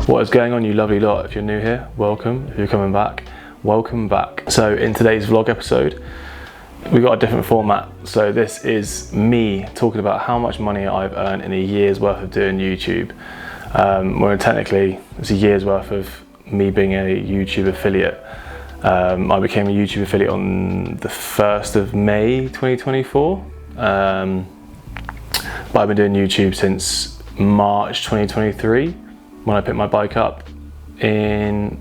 What is going on, you lovely lot? If you're new here, welcome. If you're coming back, welcome back. So in today's vlog episode, we got a different format. So this is me talking about how much money I've earned in a year's worth of doing YouTube. Well, technically, it's a year's worth of me being a YouTube affiliate. I became a YouTube affiliate on the 1st of May 2024. But I've been doing YouTube since March 2023. When I picked my bike up from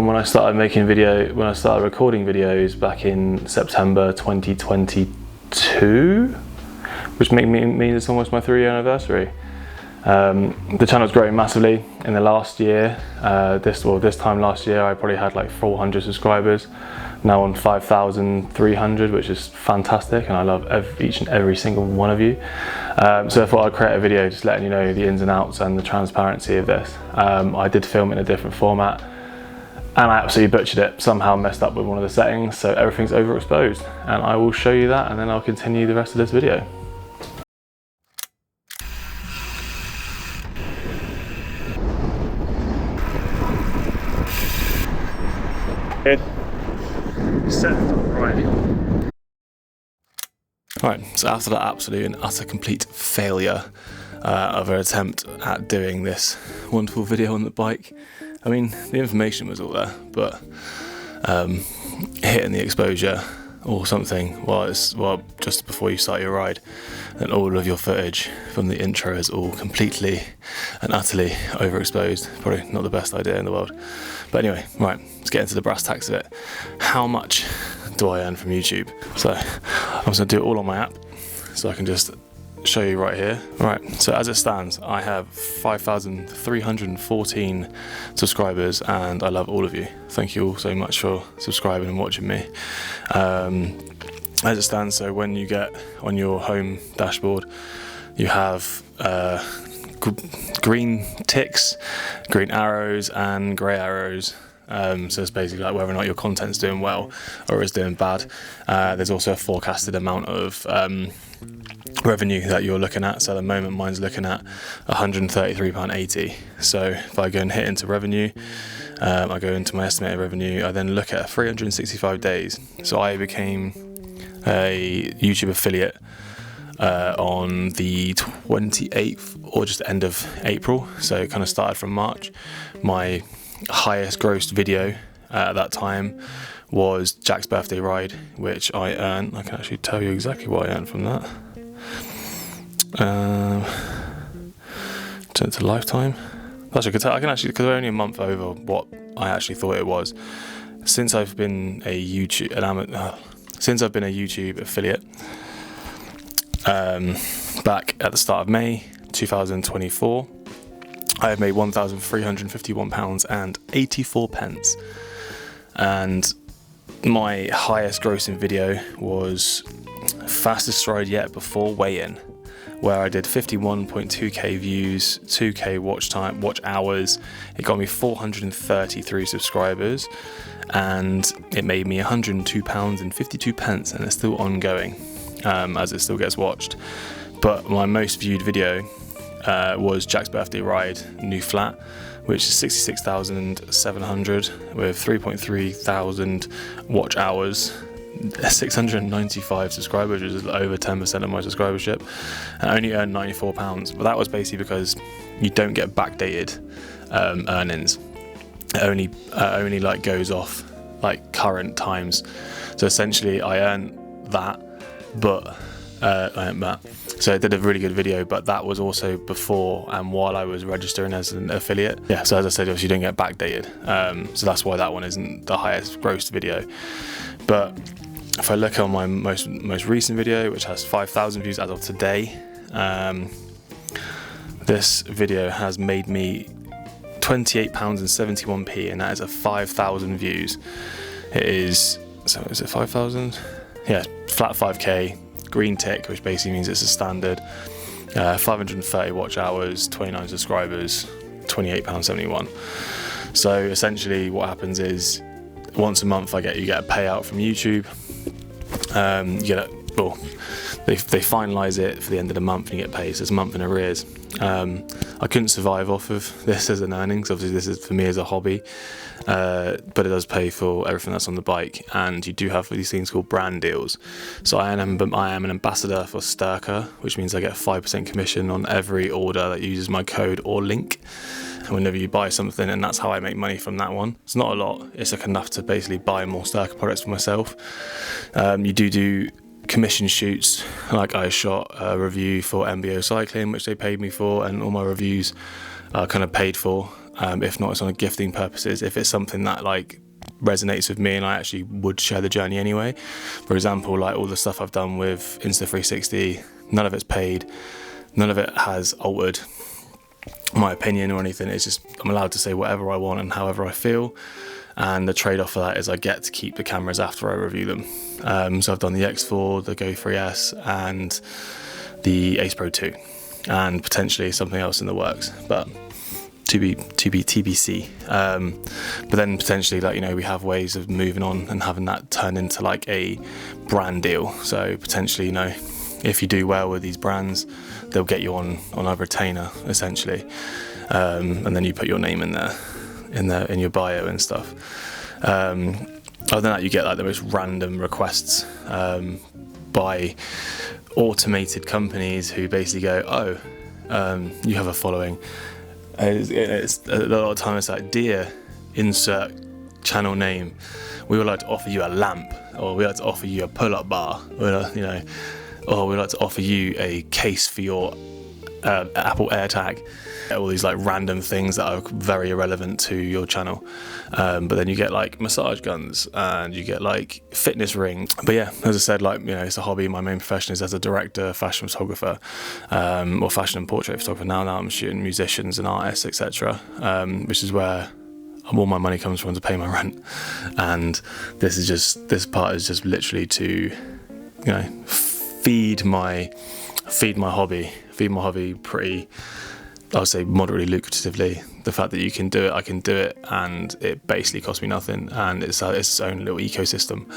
when I started when I started recording videos back in September 2022, which means it's almost my 3-year anniversary. The channel's growing massively. In the last year, this time last year, I probably had like 400 subscribers. Now on 5,300, which is fantastic, and I love each and every single one of you. So I thought I'd create a video just letting you know the ins and outs and the transparency of this. I did film it in a different format, and I absolutely butchered it. Somehow messed up with one of the settings, so everything's overexposed. And I will show you that, and then I'll continue the rest of this video. Right, so after that absolute and utter complete failure of an attempt at doing this wonderful video on the bike, I mean, the information was all there, but hitting the exposure or something just before you start your ride, and all of your footage from the intro is all completely and utterly overexposed. Probably not the best idea in the world. But anyway, right, let's get into the brass tacks of it. How much do I earn from YouTube? So I'm just gonna do it all on my app, so I can just show you right here. Right, so as it stands, I have 5,314 subscribers, and I love all of you. Thank you all so much for subscribing and watching me. As it stands, so when you get on your home dashboard, you have green ticks, green arrows, and grey arrows. So it's basically like whether or not your content's doing well or is doing bad. There's also a forecasted amount of revenue that you're looking at. So at the moment mine's looking at £133.80. So if I go and hit into revenue, I go into my estimated revenue, I then look at 365 days. So I became a YouTube affiliate on the 28th or just end of April. So it kind of started from March. My highest grossed video at that time was Jack's birthday ride, which I earned. I can actually tell you exactly what I earned from that. Turn it to lifetime. Actually, I can actually, because we're only a month over what I actually thought it was. Since I've been a YouTube affiliate, back at the start of May 2024, I have made £1,351.84, and my highest grossing video was fastest stride yet before weigh-in, where I did 51.2k views, 2k watch hours. It got me 433 subscribers, and it made me £102.52, and it's still ongoing, as it still gets watched. But my most viewed video was Jack's birthday ride, new flat, which is 66,700 with 3.3 thousand watch hours, 695 subscribers, which is over 10% of my subscribership, and I only earned £94. But that was basically because you don't get backdated earnings. It only like goes off like current times. So essentially, I earned that, but I earned that. So I did a really good video, but that was also before and while I was registering as an affiliate. Yeah, so as I said, obviously you don't get backdated. So that's why that one isn't the highest grossed video. But if I look on my most recent video, which has 5,000 views as of today, this video has made me £28.71, and that is a 5,000 views. It is, so is it 5,000? Yeah, flat 5k. Green tick, which basically means it's a standard, 530 watch hours, 29 subscribers, £28.71. So essentially what happens is once a month you get a payout from YouTube. They finalise it for the end of the month and you get paid, so it's a month in arrears. I couldn't survive off of this as an earnings. Obviously this is for me as a hobby, but it does pay for everything that's on the bike, and you do have these things called brand deals. So I am an ambassador for Sturker, which means I get a 5% commission on every order that uses my code or link whenever you buy something, and that's how I make money from that one. It's not a lot, it's like enough to basically buy more Sturker products for myself. You do commission shoots, like I shot a review for MBO Cycling, which they paid me for, and all my reviews are kind of paid for. If not, it's on a gifting purposes. If it's something that like resonates with me and I actually would share the journey anyway. For example, like all the stuff I've done with Insta360, none of it's paid, none of it has altered my opinion or anything. It's just I'm allowed to say whatever I want and however I feel, and the trade-off for that is I get to keep the cameras after I review them. So I've done the X4, the Go 3S, and the Ace Pro 2, and potentially something else in the works, but to be TBC. But then potentially, like, you know, we have ways of moving on and having that turn into like a brand deal. So potentially, you know, if you do well with these brands, they'll get you on a retainer essentially, and then you put your name in there, in your bio and stuff. Other than that, you get like the most random requests by automated companies who basically go, oh, you have a following. It's a lot of time it's like, dear insert channel name, we would like to offer you a lamp, or we'd like to offer you a pull-up bar, or, you know, or we'd like to offer you a case for your Apple AirTag. All these like random things that are very irrelevant to your channel, but then you get like massage guns and you get like fitness rings. But yeah, as I said, like, you know, it's a hobby. My main profession is as a director, fashion photographer, or fashion and portrait photographer. Now I'm shooting musicians and artists, etc., which is where all my money comes from to pay my rent. And this part is just literally to, you know, feed my hobby pretty, I would say moderately lucratively. The fact that you can do it, I can do it, and it basically costs me nothing, and it's its own little ecosystem.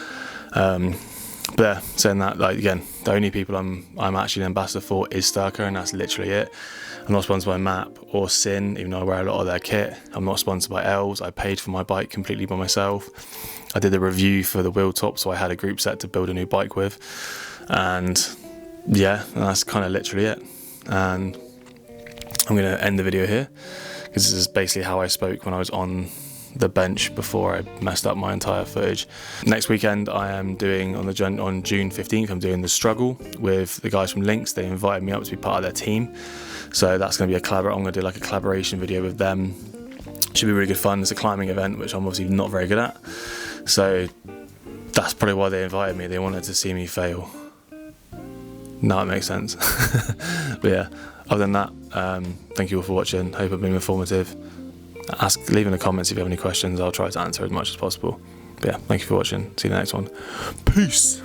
But yeah, saying that, like, again, the only people I'm actually an ambassador for is Sturker, and that's literally it. I'm not sponsored by Map or Sin, even though I wear a lot of their kit. I'm not sponsored by Elves. I paid for my bike completely by myself. I did a review for the wheel top, so I had a group set to build a new bike with, and yeah, that's kind of literally it. And I'm going to end the video here, because this is basically how I spoke when I was on the bench before I messed up my entire footage. Next weekend I am doing, on June 15th, I'm doing the struggle with the guys from Lynx. They invited me up to be part of their team, so that's going to be I'm going to do like a collaboration video with them. Should be really good fun. It's a climbing event, which I'm obviously not very good at, so that's probably why they invited me. They wanted to see me fail. Now it makes sense. But yeah, other than that, thank you all for watching. Hope I've been informative. Leave in the comments if you have any questions. I'll try to answer as much as possible. But yeah, thank you for watching. See you in the next one. Peace.